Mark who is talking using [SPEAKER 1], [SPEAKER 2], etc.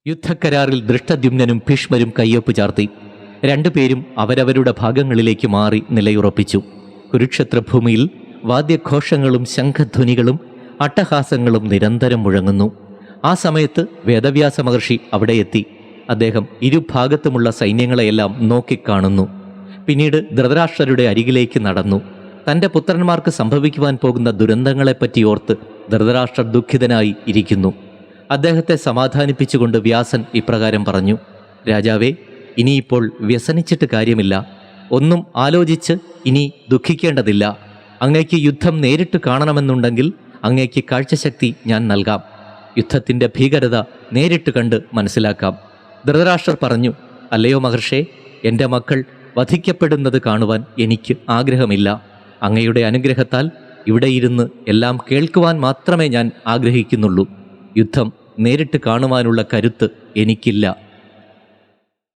[SPEAKER 1] യുദ്ധക്കരാറിൽ ദൃഷ്ടദ്യുമ്നനും ഭീഷ്മരും കയ്യൊപ്പ് ചാർത്തി. രണ്ടുപേരും അവരവരുടെ ഭാഗങ്ങളിലേക്ക് മാറി നിലയുറപ്പിച്ചു. കുരുക്ഷേത്രഭൂമിയിൽ വാദ്യഘോഷങ്ങളും ശംഖധ്വനികളും അട്ടഹാസങ്ങളും നിരന്തരം മുഴങ്ങുന്നു. ആ സമയത്ത് വേദവ്യാസ മഹർഷി അവിടെ എത്തി. അദ്ദേഹം ഇരുഭാഗത്തുമുള്ള സൈന്യങ്ങളെയെല്ലാം നോക്കിക്കാണുന്നു. പിന്നീട് ധൃതരാഷ്ട്രരുടെ അരികിലേക്ക് നടന്നു. തൻ്റെ പുത്രന്മാർക്ക് സംഭവിക്കുവാൻ പോകുന്ന ദുരന്തങ്ങളെപ്പറ്റി ഓർത്ത് ധൃതരാഷ്ട്രർ ദുഃഖിതനായി ഇരിക്കുന്നു. അദ്ദേഹത്തെ സമാധാനിപ്പിച്ചുകൊണ്ട് വ്യാസൻ ഇപ്രകാരം പറഞ്ഞു: രാജാവേ, ഇനിയിപ്പോൾ വ്യസനിച്ചിട്ട് കാര്യമില്ല. ഒന്നും ആലോചിച്ച് ഇനി ദുഃഖിക്കേണ്ടതില്ല. അങ്ങയ്ക്ക് യുദ്ധം നേരിട്ട് കാണണമെന്നുണ്ടെങ്കിൽ അങ്ങയ്ക്ക് കാഴ്ചശക്തി ഞാൻ നൽകാം. യുദ്ധത്തിൻ്റെ ഭീകരത നേരിട്ട് കണ്ട് മനസ്സിലാക്കാം. ധൃതരാഷ്ട്രർ പറഞ്ഞു: അല്ലയോ മഹർഷേ, എൻ്റെ മക്കൾ വധിക്കപ്പെടുന്നത് കാണുവാൻ എനിക്ക് ആഗ്രഹമില്ല. അങ്ങയുടെ അനുഗ്രഹത്താൽ ഇവിടെ ഇരുന്ന് എല്ലാം കേൾക്കുവാൻ മാത്രമേ ഞാൻ ആഗ്രഹിക്കുന്നുള്ളൂ. യുദ്ധം നേരിട്ട് കാണുവാനുള്ള കരുത്ത് എനിക്കില്ല.